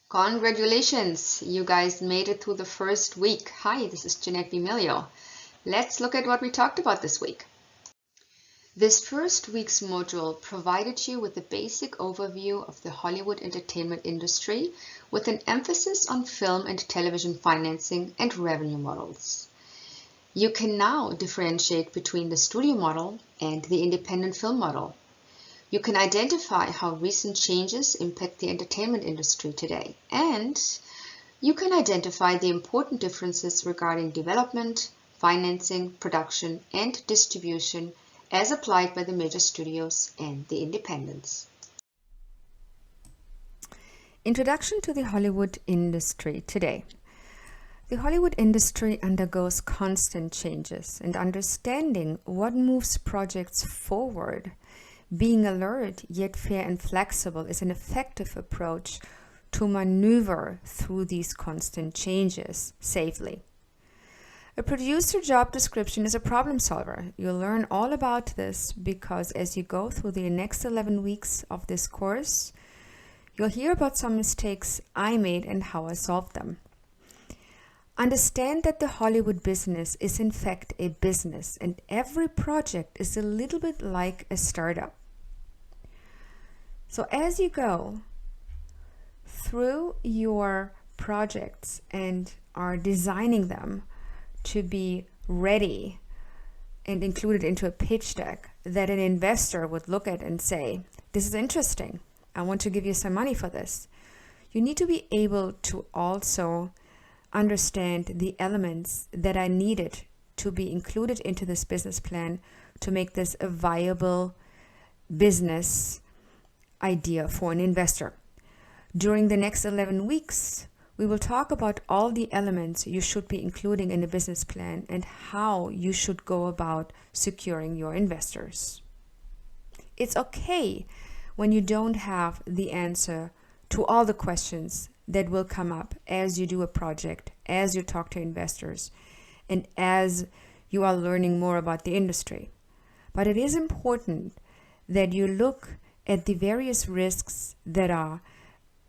Congratulations, you guys made it through the first week. Hi, this is Jeanette B. Milio. Let's look at what we talked about this week. This first week's module provided you with a basic overview of the Hollywood entertainment industry with an emphasis on film and television financing and revenue models. You can now differentiate between the studio model and the independent film model. You can identify how recent changes impact the entertainment industry today, and you can identify the important differences regarding development, financing, production, and distribution as applied by the major studios and the independents. Introduction to the Hollywood industry today. The Hollywood industry undergoes constant changes, and understanding what moves projects forward, being alert yet fair and flexible, is an effective approach to maneuver through these constant changes safely. A producer job description is a problem solver. You'll learn all about this because as you go through the next 11 weeks of this course, you'll hear about some mistakes I made and how I solved them. Understand that the Hollywood business is in fact a business, and every project is a little bit like a startup. So as you go through your projects and are designing them to be ready and included into a pitch deck that an investor would look at and say, this is interesting, I want to give you some money for this, you need to be able to also understand the elements that are needed to be included into this business plan to make this a viable business idea for an investor. During the next 11 weeks, we will talk about all the elements you should be including in a business plan and how you should go about securing your investors. It's okay when you don't have the answer to all the questions that will come up as you do a project, as you talk to investors, and as you are learning more about the industry. But it is important that you look at the various risks that are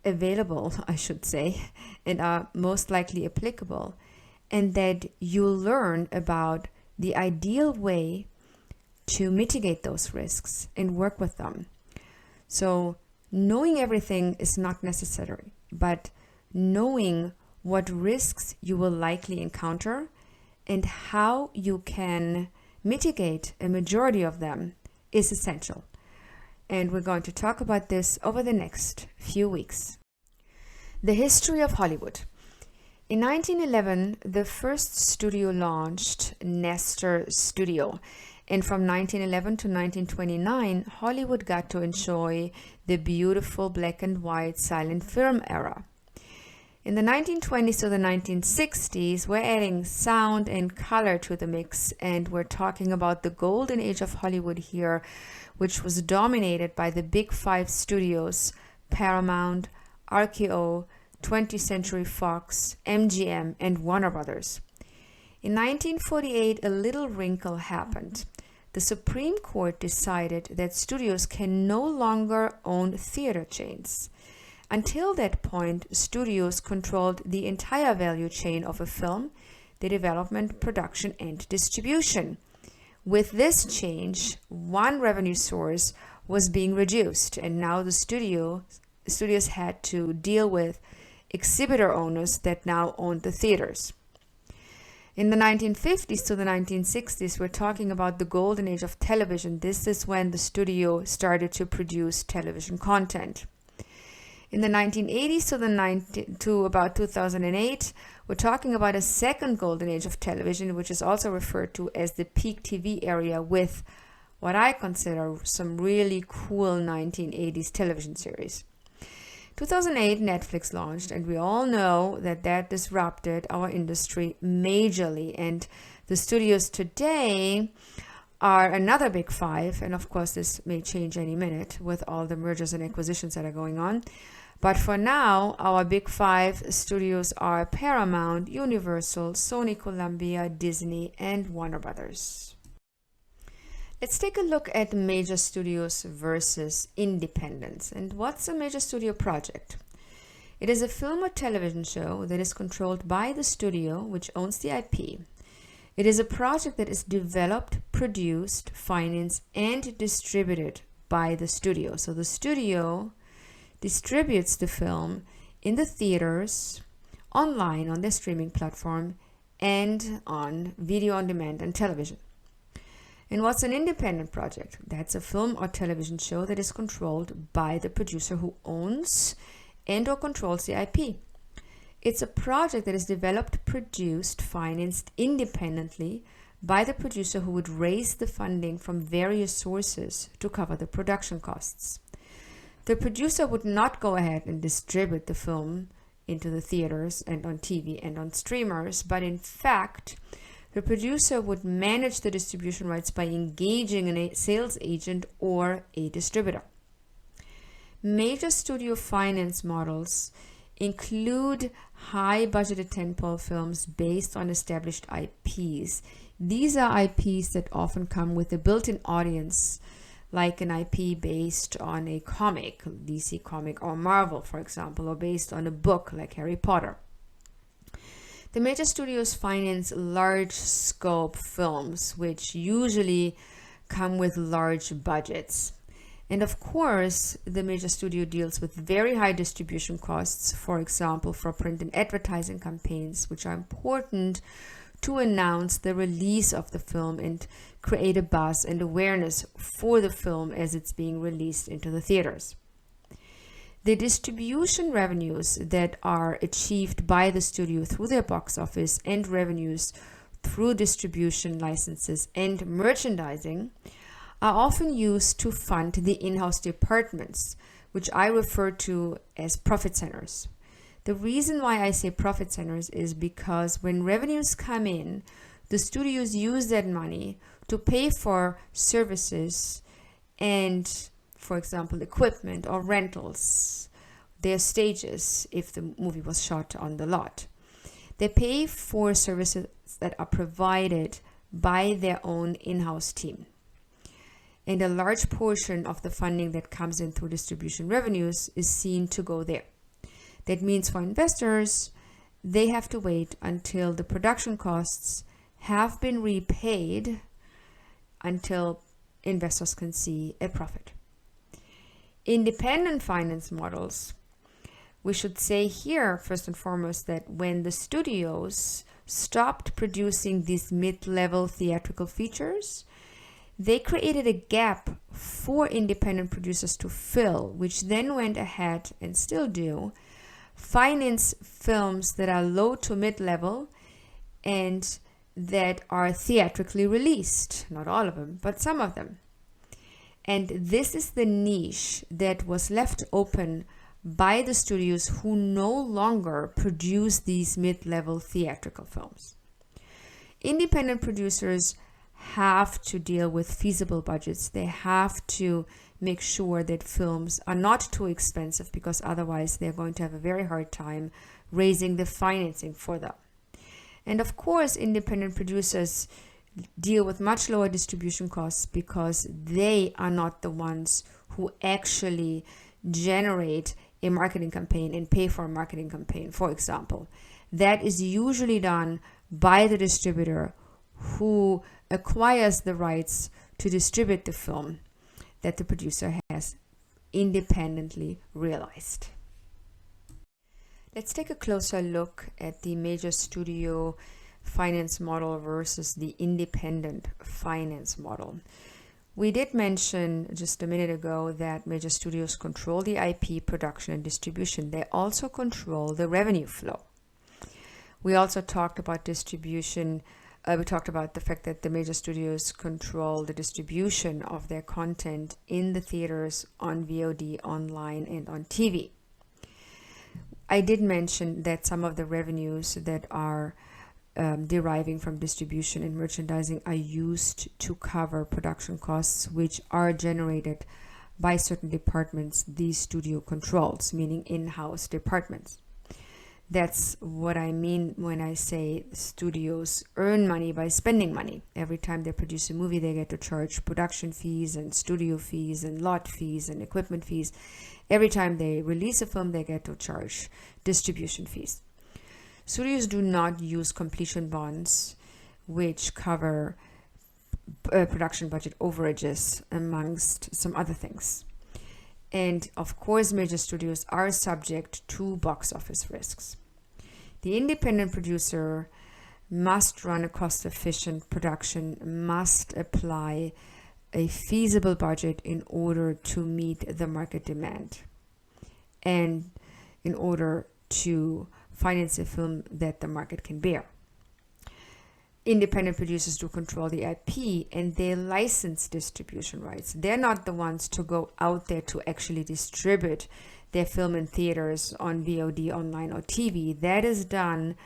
available, I should say, and are most likely applicable, and that you learn about the ideal way to mitigate those risks and work with them. So knowing everything is not necessary, but knowing what risks you will likely encounter and how you can mitigate a majority of them is essential. And we're going to talk about this over the next few weeks. The history of Hollywood. In 1911, the first studio launched Nestor Studio. And from 1911 to 1929, Hollywood got to enjoy the beautiful black and white silent film era. In the 1920s to the 1960s, we're adding sound and color to the mix, and we're talking about the golden age of Hollywood here, which was dominated by the big five studios: Paramount, RKO, 20th Century Fox, MGM, and Warner Brothers. In 1948, a little wrinkle happened. The Supreme Court decided that studios can no longer own theater chains. Until that point, studios controlled the entire value chain of a film, the development, production, and distribution. With this change, one revenue source was being reduced, and now the studios had to deal with exhibitor owners that now owned the theaters. In the 1950s to the 1960s, we're talking about the golden age of television. This is when the studio started to produce television content. In the 1980s to about 2008, we're talking about a second golden age of television, which is also referred to as the peak TV area, with what I consider some really cool 1980s television series. 2008, Netflix launched, and we all know that disrupted our industry majorly. And the studios today are another big five, and of course this may change any minute with all the mergers and acquisitions that are going on. But for now, our big five studios are Paramount, Universal, Sony Columbia, Disney, and Warner Brothers. Let's take a look at major studios versus independents. And what's a major studio project? It is a film or television show that is controlled by the studio, which owns the IP. It is a project that is developed, produced, financed, and distributed by the studio. So the studio distributes the film in the theaters, online on their streaming platform, and on video on demand and television. And what's an independent project? That's a film or television show that is controlled by the producer who owns and or controls the IP. It's a project that is developed, produced, financed independently by the producer who would raise the funding from various sources to cover the production costs. The producer would not go ahead and distribute the film into the theaters and on TV and on streamers, but in fact, the producer would manage the distribution rights by engaging a sales agent or a distributor. Major studio finance models include high-budgeted tentpole films based on established IPs. These are IPs that often come with a built-in audience, like an IP based on a comic, DC comic or Marvel, for example, or based on a book like Harry Potter. The major studios finance large scope films, which usually come with large budgets. And of course, the major studio deals with very high distribution costs, for example, for print and advertising campaigns, which are important to announce the release of the film and create a buzz and awareness for the film as it's being released into the theaters. The distribution revenues that are achieved by the studio through their box office and revenues through distribution licenses and merchandising are often used to fund the in-house departments, which I refer to as profit centers. The reason why I say profit centers is because when revenues come in, the studios use that money to pay for services and, for example, equipment or rentals, their stages if the movie was shot on the lot. They pay for services that are provided by their own in-house team. And a large portion of the funding that comes in through distribution revenues is seen to go there. That means for investors, they have to wait until the production costs have been repaid until investors can see a profit. Independent finance models, we should say here first and foremost that when the studios stopped producing these mid-level theatrical features, they created a gap for independent producers to fill, which then went ahead and still do finance films that are low to mid-level and that are theatrically released. Not all of them, but some of them. And this is the niche that was left open by the studios who no longer produce these mid-level theatrical films. Independent producers have to deal with feasible budgets. They have to make sure that films are not too expensive, because otherwise they're going to have a very hard time raising the financing for them. And of course, independent producers deal with much lower distribution costs because they are not the ones who actually generate a marketing campaign and pay for a marketing campaign, for example. That is usually done by the distributor who acquires the rights to distribute the film that the producer has independently realized. Let's take a closer look at the major studio finance model versus the independent finance model. We did mention just a minute ago that major studios control the IP production and distribution. They also control the revenue flow. We also talked about distribution. We talked about the fact that the major studios control the distribution of their content in the theaters, on VOD, online, and on TV. I did mention that some of the revenues that are deriving from distribution and merchandising are used to cover production costs, which are generated by certain departments the studio controls, meaning in-house departments. That's what I mean when I say studios earn money by spending money. Every time they produce a movie, they get to charge production fees and studio fees and lot fees and equipment fees. Every time they release a film, they get to charge distribution fees. Studios do not use completion bonds, which cover production budget overages, amongst some other things. And of course, major studios are subject to box office risks. The independent producer must run a cost-efficient production, must apply a feasible budget in order to meet the market demand and in order to finance a film that the market can bear. Independent producers do control the IP and they license distribution rights. They're not the ones to go out there to actually distribute their film in theaters, on VOD, online, or TV. That is done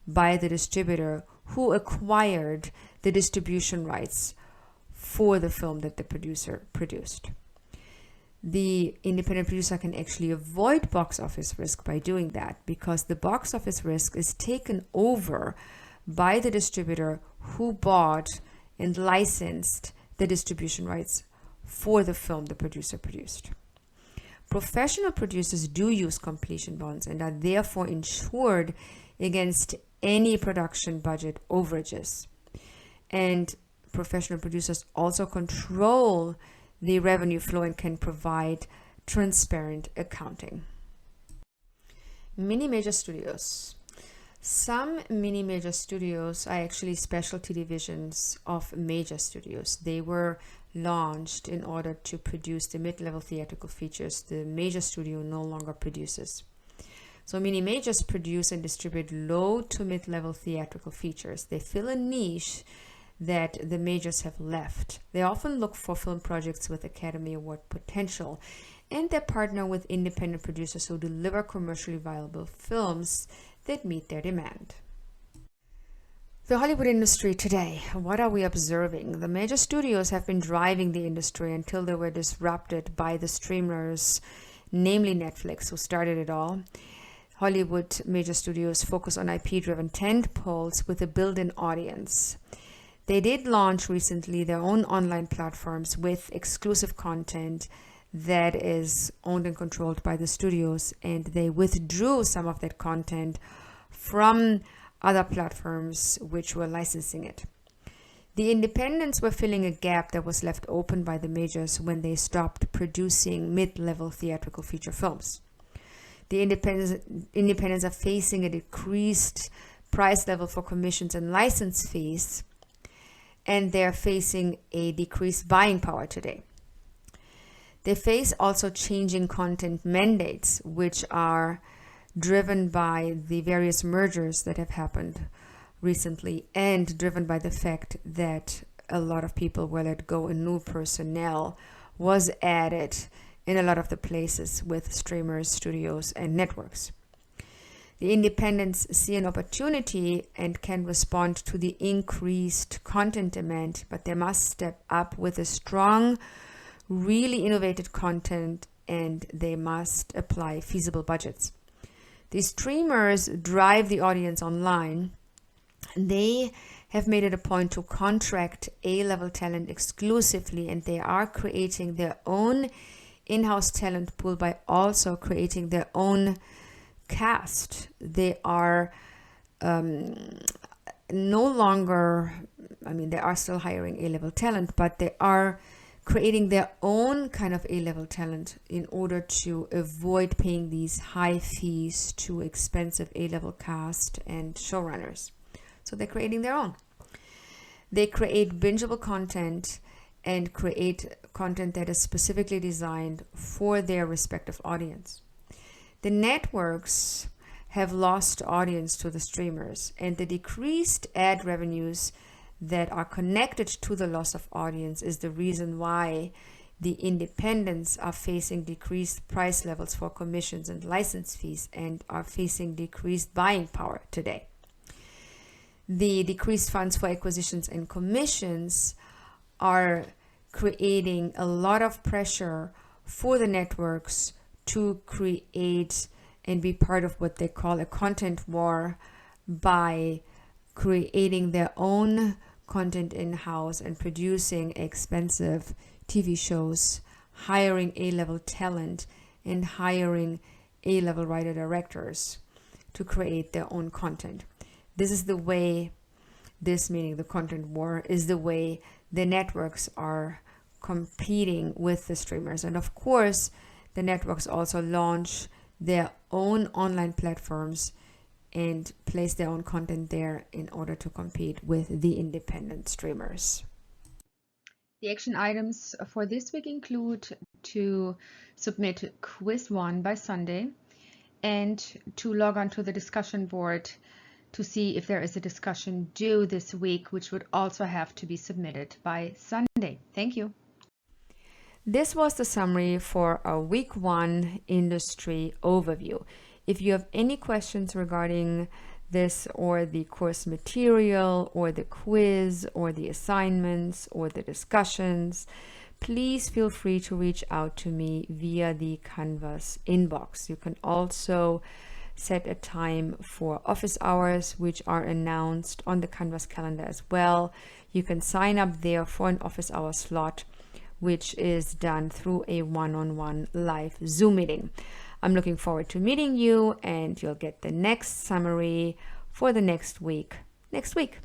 by the distributor who acquired the distribution rights for the film that the producer produced. The independent producer can actually avoid box office risk by doing that, because the box office risk is taken over by the distributor who bought and licensed the distribution rights for the film the producer produced. Professional producers do use completion bonds and are therefore insured against any production budget overages. And professional producers also control the revenue flow and can provide transparent accounting. Mini major studios. Some mini major studios are actually specialty divisions of major studios. They were launched in order to produce the mid-level theatrical features the major studio no longer produces. So mini majors produce and distribute low to mid-level theatrical features. They fill a niche that the majors have left. They often look for film projects with Academy Award potential, and they partner with independent producers who deliver commercially viable films that meet their demand. The Hollywood industry today, what are we observing? The major studios have been driving the industry until they were disrupted by the streamers, namely Netflix, who started it all. Hollywood major studios focus on IP-driven tentpoles with a built-in audience. They did launch recently their own online platforms with exclusive content that is owned and controlled by the studios, and they withdrew some of that content from other platforms which were licensing it. The independents were filling a gap that was left open by the majors when they stopped producing mid-level theatrical feature films. The independents are facing a decreased price level for commissions and license fees, and they're facing a decreased buying power today. They face also changing content mandates, which are driven by the various mergers that have happened recently and driven by the fact that a lot of people were let go and new personnel was added in a lot of the places with streamers, studios, and networks. The independents see an opportunity and can respond to the increased content demand, but they must step up with a strong, really innovative content, and they must apply feasible budgets. The streamers drive the audience online. They have made it a point to contract A-level talent exclusively, and they are creating their own in-house talent pool by also creating their own cast. They are no longer, they are still hiring A-level talent, but they are creating their own kind of A-level talent in order to avoid paying these high fees to expensive A-level cast and showrunners. So they're creating their own. They create bingeable content and create content that is specifically designed for their respective audience. The networks have lost audience to the streamers, and the decreased ad revenues that are connected to the loss of audience is the reason why the independents are facing decreased price levels for commissions and license fees and are facing decreased buying power today. The decreased funds for acquisitions and commissions are creating a lot of pressure for the networks to create and be part of what they call a content war by creating their own content in-house and producing expensive TV shows, hiring A-level talent, and hiring A-level writer-directors to create their own content. This is the way, this meaning the content war, is the way the networks are competing with the streamers. And of course, the networks also launch their own online platforms and place their own content there in order to compete with the independent streamers. The action items for this week include to submit quiz 1 by Sunday and to log on to the discussion board to see if there is a discussion due this week, which would also have to be submitted by Sunday. Thank you. This was the summary for our week 1 industry overview. If you have any questions regarding this or the course material or the quiz or the assignments or the discussions, please feel free to reach out to me via the Canvas inbox. You can also set a time for office hours, which are announced on the Canvas calendar as well. You can sign up there for an office hour slot, which is done through a one-on-one live Zoom meeting. I'm looking forward to meeting you, and you'll get the next summary for the next week next week.